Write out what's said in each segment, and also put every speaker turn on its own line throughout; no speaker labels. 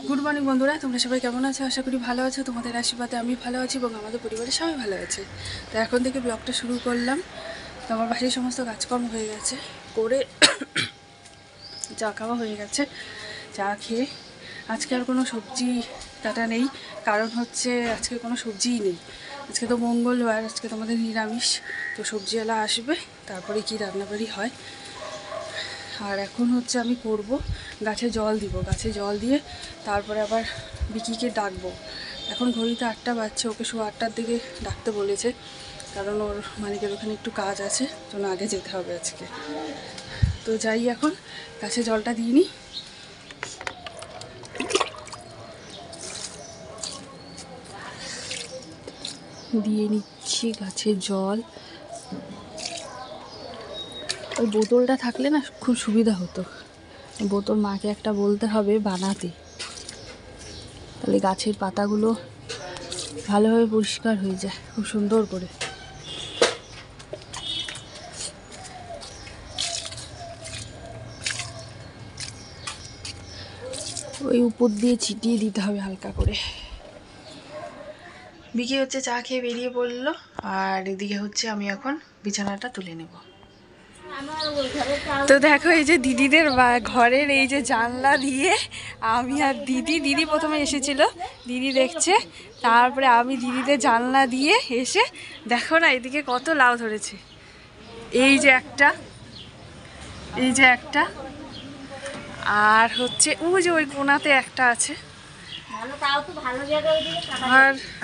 Good morning বন্ধুরা, তোমরা সবাই কেমন আছো? আশা করি ভালো আছো। তোমাদের আশীর্বাদে আমি ভালো আছি এবং আমাদের পরিবারের সবাই ভালো আছে। তো এখন থেকে ব্লগটা শুরু করলাম। তো আমার বাড়ির সমস্ত কাজকর্ম হয়ে গেছে, করে চা খাওয়া হয়ে গেছে। চা খেয়ে আজকে আর কোনো সবজি কাটা নেই, কারণ হচ্ছে আজকে কোনো সবজিই নেই। আজকে তো মঙ্গলবার, আজকে তোমাদের নিরামিষ। তো সবজিওয়ালা আসবে, তারপরে কি রান্নাবাড়ি হয়। আর এখন হচ্ছে আমি করব গাছে জল দিব, গাছে জল দিয়ে তারপরে আবার বিকিকে ডাকবো। এখন ঘড়িতে 8টা বাজছে, ওকে 8টার দিকে ডাকতে বলেছে, কারণ ওর মালিকের ওখানে একটু কাজ আছে, জন্য আগে যেতে হবে আজকে। তো যাই, এখন গাছে জলটা দিয়ে নিই। দিয়ে নিচ্ছি গাছে জল। ওই বোতলটা থাকলে না খুব সুবিধা হতো, বোতল মাকে একটা বলতে হবে বানাতে, তাহলে গাছের পাতাগুলো ভালোভাবে পরিষ্কার হয়ে যায় খুব সুন্দর করে। ওই উপর দিয়ে ছিটিয়ে দিতে হবে হালকা করে। বিকি হচ্ছে চা খেয়ে বেরিয়ে পড়লো, আর এদিকে হচ্ছে আমি এখন বিছানাটা তুলে নেব। তো দেখো, এই যে দিদিদের ঘরের এই যে জানলা দিয়ে আমি আর দিদি প্রথমে এসেছিল, দিদি দেখছে, তারপরে আমি দিদিদের জানলা দিয়ে এসে দেখো না এদিকে কত লাউ ধরেছে। এই যে একটা, এই যে একটা, আর হচ্ছে ওই যে ওই কোনাতে একটা আছে,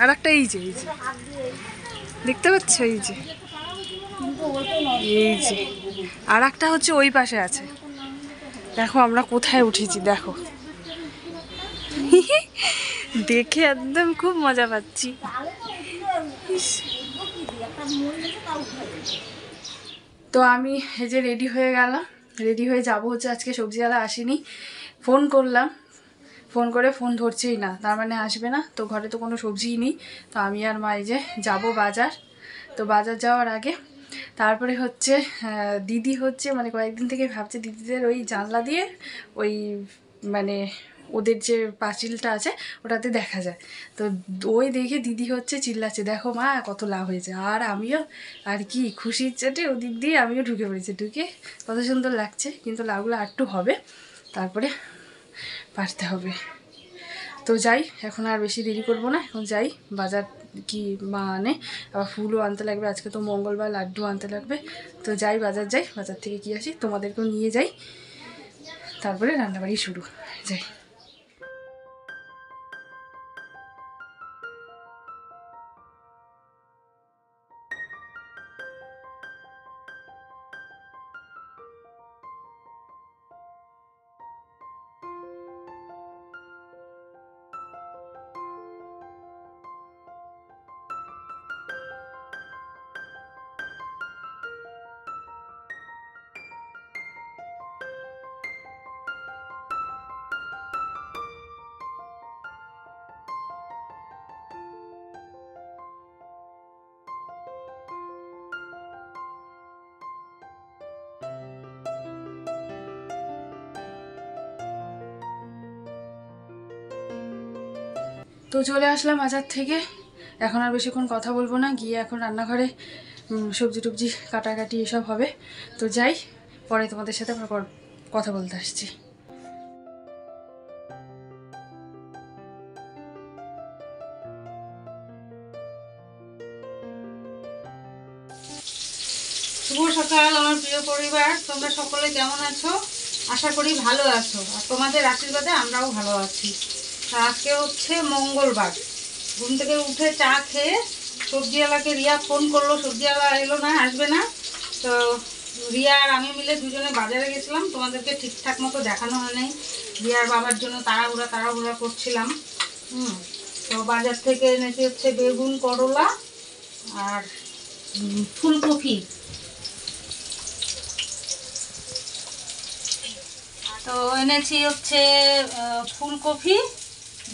আর একটা এই যে দেখতে পাচ্ছ, এই যে এই যে আর একটা হচ্ছে ওই পাশে আছে। দেখো আমরা কোথায় উঠেছি, দেখো দেখে একদম খুব মজা পাচ্ছি। তো আমি এই যে রেডি হয়ে গেলাম, রেডি হয়ে যাবো হচ্ছে, আজকে সবজিওয়ালা আসেনি, ফোন করলাম, ফোন করে ফোন ধরছেই না, তার মানে আসবে না। তো ঘরে তো কোনো সবজিই নেই, তো আমি আর মা এই যে যাবো বাজার। তো বাজার যাওয়ার আগে তারপরে হচ্ছে দিদি হচ্ছে মানে কয়েকদিন থেকে ভাবছে দিদিদের ওই জানলা দিয়ে ওই মানে ওদের যে পাঁচিলটা আছে ওটাতে দেখা যায়। তো ওই দেখে দিদি হচ্ছে চিল্লাচ্ছে, দেখো মা কত লাভ হয়েছে। আর আমিও আর কি খুশির চেটে ওদিক দিয়ে আমিও ঢুকে পড়েছি, ঢুকে কত সুন্দর লাগছে। কিন্তু লাউগুলো আরটু হবে, তারপরে পারতে হবে। তো যাই, এখন আর বেশি দেরি করবো না, এখন যাই বাজার কি মা আনে, আবার ফুলও আনতে লাগবে, আজকে তো মঙ্গলবার, লাড্ডু আনতে লাগবে। তো যাই বাজার, যাই বাজার থেকে কি আসি তোমাদেরকেও নিয়ে যাই, তারপরে রান্নাবাড়ি শুরু। যাই। তো চলে আসলাম বাজার থেকে, এখন আর বেশিক্ষণ কথা বলবো না, গিয়ে এখন রান্নাঘরে সবজি টবজি কাটাকাটি এসব হবে। তো যাই, পরে তোমাদের সাথে আবার কথা বলতে আসছি।
শুভ সকাল আমার প্রিয় পরিবার, তোমরা সকলে কেমন আছো? আশা করি ভালো আছো, আর তোমাদের আশীর্বাদে আমরাও ভালো আছি। আজকে হচ্ছে মঙ্গলবার, ঘুম থেকে উঠে চা খেয়ে সবজিওয়ালাকে রিয়া ফোন করলো, সবজিওয়ালা এলো না, আসবে না। তো রিয়া আর আমি মিলে দুজনে বাজারে গেছিলাম, তোমাদেরকে ঠিকঠাক মতো দেখানো হয় নাই, রিয়ার বাবার জন্য তাড়াহুড়া করছিলাম। তো বাজার থেকে এনেছি হচ্ছে বেগুন, করলা আর ফুলকপি। তো এনেছি হচ্ছে ফুলকপি,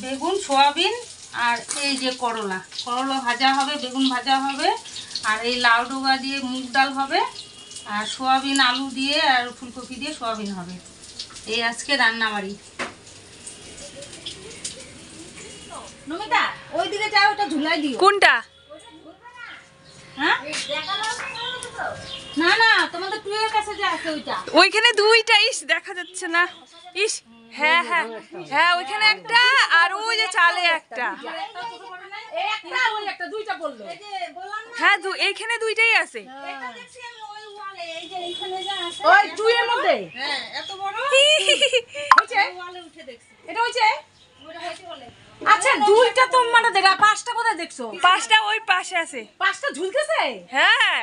বেগুন, সয়াবিন, আর এই যে করলা ভাজা হবে, বেগুন ভাজা হবে, আর এই লাউ ডোগা দিয়ে মুগ ডাল হবে, আর সয়াবিন আলু দিয়ে আর ফুলকপি দিয়ে সয়াবিন হবে। এই আজকে রান্নাবাড়ি। নমিতা ওইদিকে যাও, ওটা ঝুলাই দিও।
কোনটা?
হ্যাঁ না না, তোমাদের টুয়ের কাছে যে আছে ওইটা।
ওইখানে দুইটা, ইস দেখা যাচ্ছে না, ইস। হ্যাঁ হ্যাঁ হ্যাঁ, ওইখানে একটা আর ওই যে চালে একটা। হ্যাঁ এইখানে দুইটাই আছে।
ওই টুয়ের মধ্যে এত বড় এটা হইছে। আচ্ছা দুইটা তো মানে দেখা, পাঁচটা কোথায় দেখছো?
পাঁচটা ওই পাশে আছে।
পাঁচটা ঝুলতেছে।
হ্যাঁ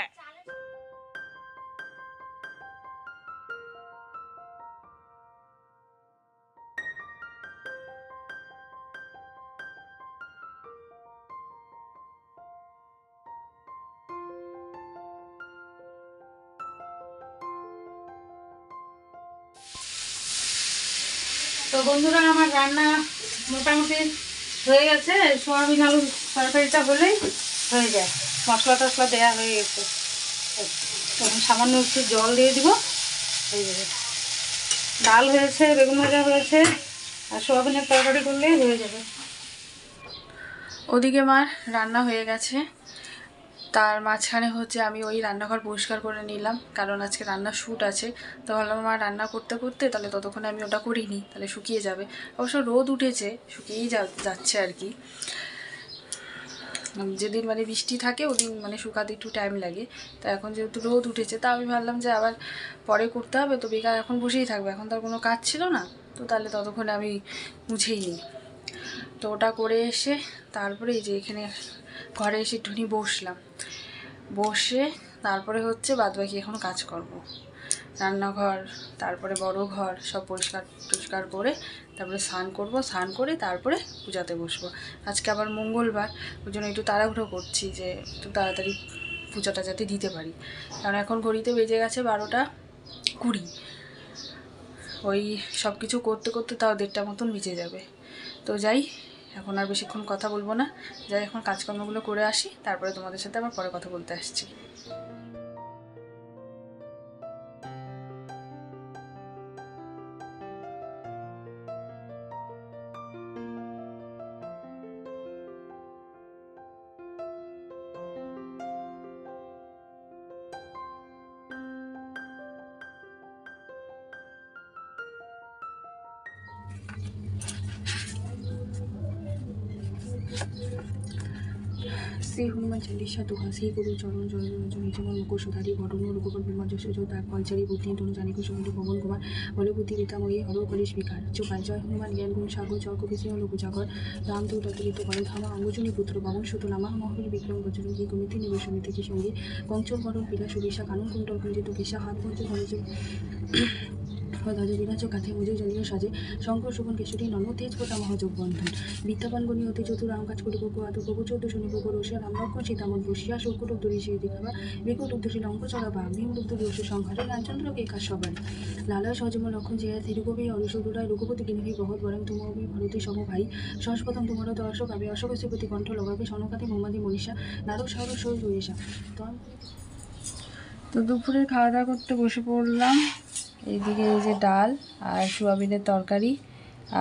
তো বন্ধুরা আমার রান্না মোটামুটি হয়ে গেছে। সোয়াবিন আলুর তরকারিটা হলেই হয়ে যায়, মশলা টশলা দেওয়া হয়ে গেছে। তখন সামান্য একটু জল দিয়ে দিব, হয়ে যাবে। ডাল হয়েছে, বেগুন ভাজা হয়েছে, আর সোয়াবিনের তরকারি করলেই হয়ে যাবে।
ওদিকে মার রান্না হয়ে গেছে, তার মাঝখানে হচ্ছে আমি ওই রান্নাঘর পরিষ্কার করে নিলাম, কারণ আজকে রান্নার শ্যুট আছে। তো ভাবলাম মা রান্না করতে করতে তাহলে ততক্ষণে আমি ওটা করিনি, তাহলে শুকিয়ে যাবে। অবশ্য রোদ উঠেছে, শুকিয়েই যাচ্ছে আর কি। যেদিন মানে বৃষ্টি থাকে ওদিন মানে শুকাতে একটু টাইম লাগে। তো এখন যেহেতু রোদ উঠেছে, তা আমি ভাবলাম যে আবার পরে করতে হবে, তো বেকার এখন বসেই থাকবে, এখন তার কোনো কাজ ছিল না, তো তাহলে ততক্ষণে আমি মুছেই নিই। তো ওটা করে এসে তারপরে এই যে এখানে ঘরে এসে একটুখানি বসে তারপরে হচ্ছে বাদবাকি এখন কাজ করব। রান্নাঘর, তারপরে বড় ঘর সব পরিষ্কার করে তারপরে স্নান করে তারপরে পূজাতে বসবো। আজকে আবার মঙ্গলবার, ওই জন্য একটু তাড়াহুড়ো করছি যে একটু তাড়াতাড়ি পূজাটা যাতে দিতে পারি, কারণ এখন ঘড়িতে বেজে গেছে 12:20। ওই সব কিছু করতে করতে তাও 1:30 মতন বেজে যাবে। তো যাই, এখন আর বেশিক্ষণ কথা বলবো না, যাই এখন কাজকর্মগুলো করে আসি, তারপরে তোমাদের সাথে আবার পরে কথা বলতে আসছি। শ্রী হনুমান চালিশা দোহা শ্রী গুরু চরণ জয়জন যেমন মুখোশধারী ঘটন রঘুপর বিমর্যস্য তার পঞ্চারী বুদ্ধি তনু জানিক সমুদ্র পবন কুমার বলবুদ্ধি রীতাময়ী হর কলিশ বিকার চোপায় জয় হনুমান জ্ঞান গুণ সাগর চর্ক বিসিংহ লঘুজাগর রামদূত অতিরিক্ত করেন ধামা অঙ্গজনী পুত্র বাবন সুত নামা মহল বিক্রম বজ্রঙ্গী কমিতি নিবেশ সমিতি কি সঙ্গী কঞ্চল বরণ পিলা সুবিশা কানন কুণ্ডল কুঞ্জিত কেশা হাত পঞ্চ ধরেজ ধ্বজ বিরাজ কাঁথে মুজে জলীয় সাজে শঙ্কর শোভন কেশরী নন তেজ প্রতামহ যোগবন্ধন বিদ্যাবান গণী অতি চতুর রাম কাজ করি প্রভু আত প্রভু 14 শনি প্রভু রসিয়া রামলক্ষ্মণ সীতামন বসিয়া শকুট উদ্দরী সেই দিঘাবা বিকুট উদ্দশী লঙ্ক চড়াবা ভীম রুদ্র রসু সংহারে রামচন্দ্র কে কাজ সবার লালয় সহজম লক্ষণ জয়া থিরুকবি অরিসুরায় রঘুপতি কিনিভি বহৎ বরং তুমবি ভরতী সম ভাই সহস্পতম তোমার তো অশোক আবি অশোক শ্রীপতি কণ্ঠ লগাবে সনকাতে মোহাম্মদী মনীষা নারক সাহর সই রয়েসা। তো দুপুরে খাওয়া দাওয়া করতে বসে পড়লাম। এইদিকে এই যে ডাল আর সোয়াবিনের তরকারি,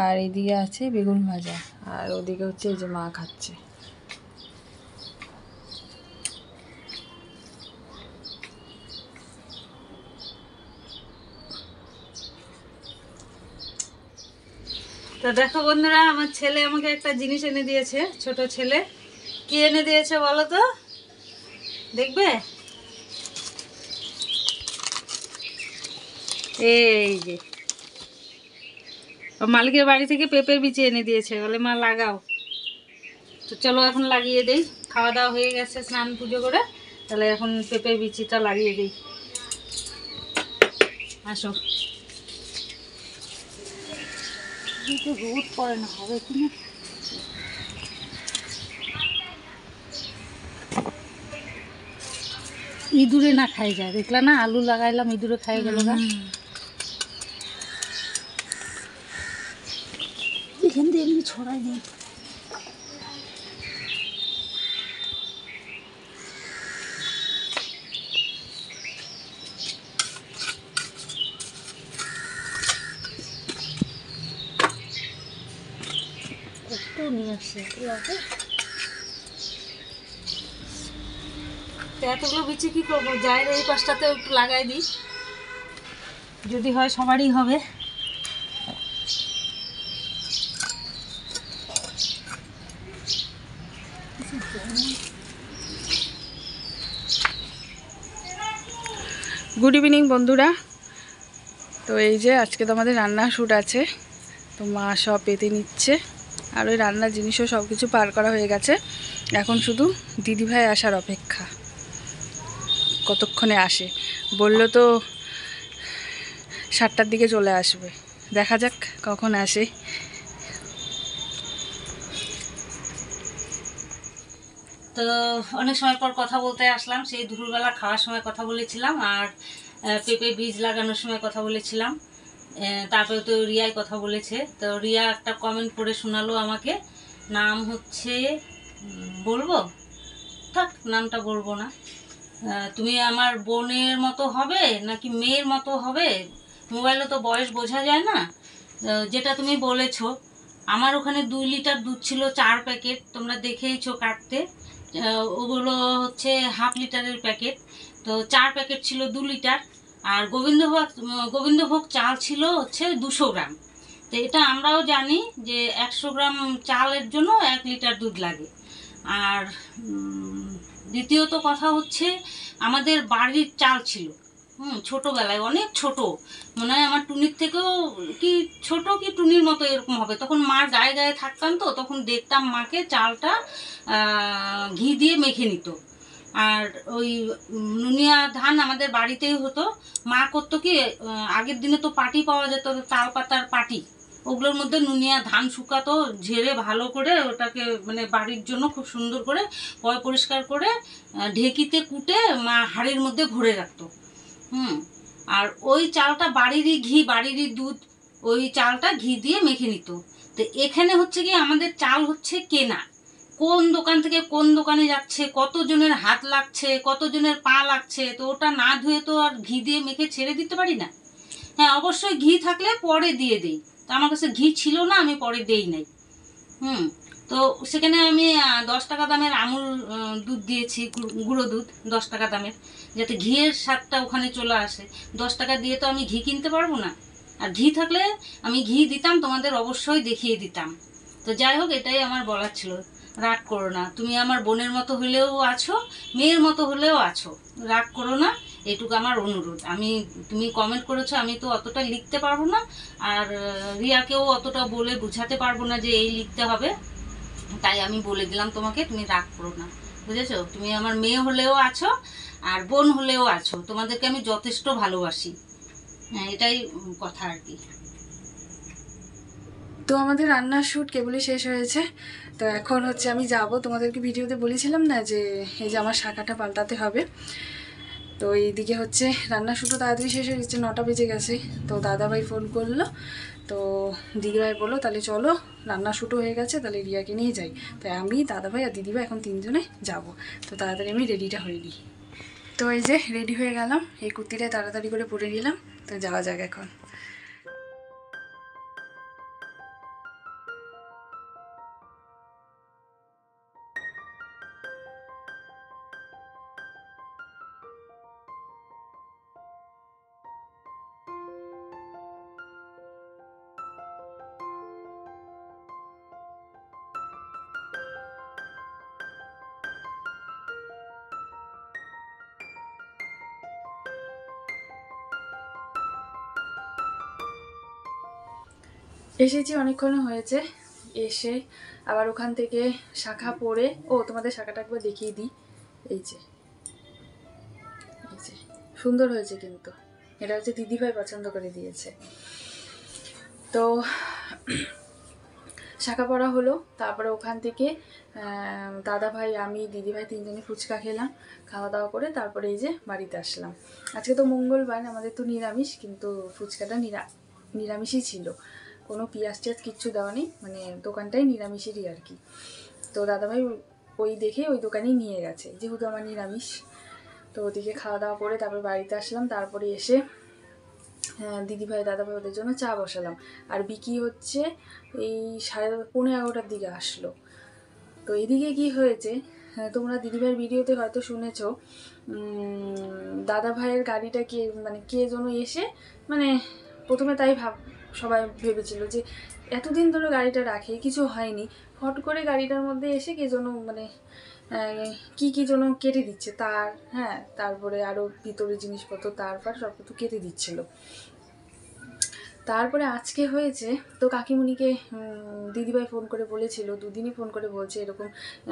আর এইদিকে আছে বেগুন ভাজা, আর ওদিকে হচ্ছে এই যে মা খাচ্ছে।
তো দেখো বন্ধুরা, আমার ছেলে আমাকে একটা জিনিস এনে দিয়েছে, ছোট ছেলে। কি এনে দিয়েছে বলো তো, দেখবে? এই যে মালিকের বাড়ি থেকে পেঁপের বিচি এনে দিয়েছে, বলে মা লাগাও। তো চলো এখন লাগিয়ে দেই, খাওয়া দাওয়া হয়ে গেছে স্নান পুজো করে, তাহলে এখন পেঁপের বিচিটা লাগিয়ে দিই। আসো, রোদ পড়ে না, হবে কি না। ইঁদুরে না খাই যায়, দেখলা না, আলু লাগাইলাম ইঁদুরে খাই গেল না। এখান দিয়ে এমনি ছড়াই দিই। কত নিয়ে আসছে। তো এতগুলো বিচি কী করবো, যাই এই পাশটাতে একটু লাগাই দিই, যদি হয় সবারই হবে।
গুড ইভিনিং বন্ধুরা। তো এই যে আজকে তো আমাদের রান্নার শ্যুট আছে, তো মা সব পেতে নিচ্ছে, আর ওই রান্নার জিনিসও সব কিছু পার করা হয়ে গেছে। এখন শুধু দিদিভাই আসার অপেক্ষা, কতক্ষণে আসে। বললো তো 7টার দিকে চলে আসবে, দেখা যাক কখন আসে।
তো অনেক সময় পর কথা বলতে আসলাম, সেই দুপুরবেলা খাওয়ার সময় কথা বলেছিলাম, আর পেঁপে বীজ লাগানোর সময় কথা বলেছিলাম। তারপরে তো রিয়াই কথা বলেছে। তো রিয়া একটা কমেন্ট করে শোনালো আমাকে, নাম হচ্ছে বলবো, থাক নামটা বলবো না। তুমি আমার বোনের মতো হবে নাকি মেয়ের মতো হবে, মোবাইলে তো বয়স বোঝা যায় না। যেটা তুমি বলেছো, আমার ওখানে 2 লিটার দুধ ছিল, 4 প্যাকেট, তোমরা দেখেইছো কাটতে। ওগুলো হচ্ছে হাফ লিটারের প্যাকেট, তো 4 প্যাকেট ছিল 2 লিটার। আর গোবিন্দভোগ চাল ছিল হচ্ছে 200 গ্রাম। তো এটা আমরাও জানি যে 100 গ্রাম চালের জন্য 1 লিটার দুধ লাগে। আর দ্বিতীয়ত কথা হচ্ছে, আমাদের বাড়ির চাল ছিল, ছোটোবেলায় অনেক ছোট, মনে হয় আমার টুনির থেকেও কি ছোট, কি টুনির মতো এরকম হবে। তখন মার গায়ে গায়ে থাকতাম, তো তখন দেখতাম মাকে চালটা ঘি দিয়ে মেখে নিত। আর ওই নুনিয়া ধান আমাদের বাড়িতেই হতো। মা করতো কি, আগের দিনে তো পাটি পাওয়া যেত, তাল পাতার পাটি, ওগুলোর মধ্যে নুনিয়া ধান শুকাতো, ঝেড়ে ভালো করে ওটাকে মানে বাড়ির জন্য খুব সুন্দর করে পয় পরিষ্কার করে ঢেকিতে কুটে মা হাঁড়ির মধ্যে ভরে রাখতো। আর ওই চালটা বাড়িরই ঘি, বাড়িরই দুধ, ওই চালটা ঘি দিয়ে মেখে নিত। তো এখানে হচ্ছে কি, আমাদের চাল হচ্ছে কেনা, কোন দোকান থেকে কোন দোকানে যাচ্ছে, কতজনের হাত লাগছে, কতজনের পা লাগছে, তো ওটা না ধুয়ে তো আর ঘি দিয়ে মেখে ছেড়ে দিতে পারি না। হ্যাঁ, অবশ্যই ঘি থাকলে পরে দিয়ে দেই, তো আমার কাছে ঘি ছিল না, আমি পরে দেই নাই। তো সেখানে আমি 10 টাকা দামের আমুল দুধ দিয়েছি, গুঁড়ো দুধ 10 টাকা দামের, যাতে ঘিয়ের স্বাদটা ওখানে চলে আসে। 10 টাকা দিয়ে তো আমি ঘি কিনতে পারবো না, আর ঘি থাকলে আমি ঘি দিতাম, তোমাদের অবশ্যই দেখিয়ে দিতাম। তো যাই হোক, এটাই আমার বলার ছিল। রাগ করো না, তুমি আমার বোনের মতো হলেও আছো, মেয়ের মতো হলেও আছো, রাগ করো না, এটুকু আমার অনুরোধ। তুমি কমেন্ট করেছো, আমি তো অতটা লিখতে পারবো না, আর রিয়াকেও অতটা বলে বুঝাতে পারবো না যে এই লিখতে হবে, তাই আমি বলে দিলাম তোমাকে, তুমি রাগ করো না, বুঝেছো? তুমি আমার মেয়ে হলেও আছো আর বোন হলেও আছো, তোমাদেরকে আমি যথেষ্ট ভালোবাসি। হ্যাঁ, এটাই কথা আর কি।
তো আমাদের রান্নার শ্যুট কেবলই শেষ হয়েছে। তো এখন হচ্ছে আমি যাব, তোমাদেরকে ভিডিওতে বলেছিলাম না যে এই যে আমার শাখাটা পাল্টাতে হবে। তো এইদিকে হচ্ছে রান্নার শ্যুটও তাড়াতাড়ি শেষ হয়ে গেছে, 9টা বেজে গেছে। তো দাদাভাই ফোন করলো, তো দিদিভাই বললো তাহলে চলো, রান্নার শ্যুটও হয়ে গেছে, তাহলে রিয়াকে নিয়ে যাই। তাই আমি, দাদাভাই আর দিদিভাই এখন 3জনে যাব। তো তাড়াতাড়ি আমি রেডিটা হয়ে নিই। তো এই যে রেডি হয়ে গেলাম, এই কুর্তিটায় তাড়াতাড়ি করে পরে নিলাম। তো যাওয়া যাক এখন। এসেছি, অনেকক্ষণ হয়েছে এসে, আবার ওখান থেকে শাখা পরে, তোমাদের শাখাটা একবার দেখিয়ে দিই। এই যে সুন্দর হয়েছে, কিন্তু এটা হচ্ছে দিদিভাই পছন্দ করে দিয়েছে। তো শাখা পরা হলো, তারপরে ওখান থেকে দাদাভাই, আমি, দিদিভাই 3জনে ফুচকা খেলাম। খাওয়া দাওয়া করে তারপরে এই যে বাড়িতে আসলাম। আজকে তো মঙ্গলবার, আমাদের তো নিরামিষ, কিন্তু ফুচকাটা নিরামিষই ছিল, কোনো পেঁয়াজ টিয়াজ কিচ্ছু দেওয়া নেই, মানে দোকানটাই নিরামিষেরই আর কি। তো দাদাভাই ওই দেখে ওই দোকানেই নিয়ে গেছে, যেহেতু আমার নিরামিষ। তো ওদিকে খাওয়া দাওয়া করে তারপর বাড়িতে আসলাম। তারপরে এসে দিদিভাই দাদাভাই ওদের জন্য চা বসালাম। আর বিকি হচ্ছে এই 11:30-11টার দিকে আসলো। তো এদিকে কি হয়েছে, তোমরা দিদিভাইয়ের ভিডিওতে হয়তো শুনেছ, দাদাভাইয়ের গাড়িটা কে যেন এসে মানে প্রথমে তাই সবাই ভেবেছিল যে এতদিন ধরে গাড়িটা রাখে কিছু হয়নি, হট করে গাড়িটার মধ্যে এসে কে যেন কি যেন কেটে দিচ্ছে তার, তারপরে আরও ভিতরে জিনিসপত্র তারপর সব কিছু কেটে দিচ্ছিল। তারপরে আজকে হয়েছে তো কাকিমুনিকে দিদিভাই ফোন করে বলেছিল, দুদিনই ফোন করে বলছে এরকম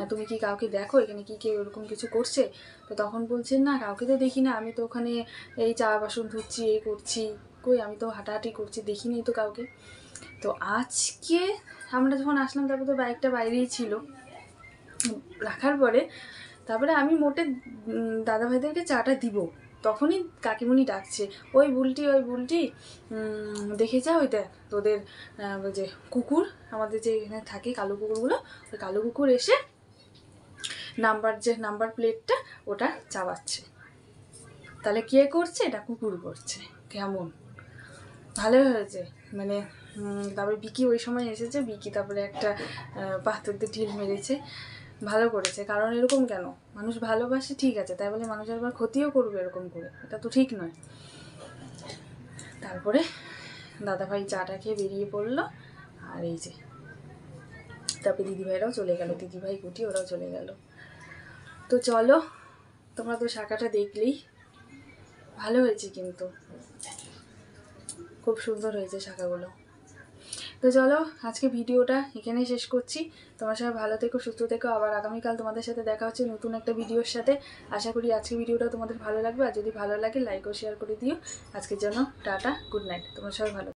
তুমি কি কাউকে দেখো এখানে কি কেউ এরকম কিছু করছে? তো তখন বলছেন না কাউকে তো দেখি না, আমি তো ওখানে এই চা বাসন ধুচ্ছি এই করছি, কই আমি তো হাঁটাহাঁটি করছি দেখিনি তো কাউকে। তো আজকে আমরা যখন আসলাম তারপর তো বাইকটা বাইরেই ছিল, রাখার পরে তারপরে আমি মোটে দাদাভাইদেরকে চাটা দিব, তখনই কাকিমুনি ডাকছে ওই বুলটি দেখে যা ওই দেখ তোদের যে কুকুর আমাদের যে এখানে থাকে কালো কুকুরগুলো, ওই কালো কুকুর এসে নাম্বার প্লেটটা ওটা চাবাচ্ছে। তাহলে কে করছে? এটা কুকুর করছে। কেমন ভালো হয়েছে মানে। তারপরে বিকি ওই সময় এসেছে, বিকি তারপরে একটা পাথর দিয়ে ঢিল মেরেছে, ভালো করেছে। কারণ এরকম কেন, মানুষ ভালোবাসে ঠিক আছে, তাই বলে মানুষের আবার ক্ষতিও করবে এরকম করে, এটা তো ঠিক নয়। তারপরে দাদাভাই চাটা খেয়ে বেরিয়ে পড়লো, আর এই যে তারপরে দিদিভাইরাও চলে গেল, দিদিভাই গুটি ওরাও চলে গেল। তো চলো, তোমরা তো শাঁখাটা দেখলেই, ভালো হয়েছে কিন্তু খুব সুন্দর হয়েছে শাঁখাগুলো। তো চলো আজকে ভিডিওটা এখানেই শেষ করছি। তোমার সবাই ভালো থেকো, সুস্থ থেকো। আবার আগামীকাল তোমাদের সাথে দেখা হচ্ছে নতুন একটা ভিডিওর সাথে। আশা করি আজকের ভিডিওটা তোমাদের ভালো লাগবে, আর যদি ভালো লাগে লাইক ও শেয়ার করে দিও। আজকের জন্য টাটা, গুড নাইট, তোমার সবাই ভালো।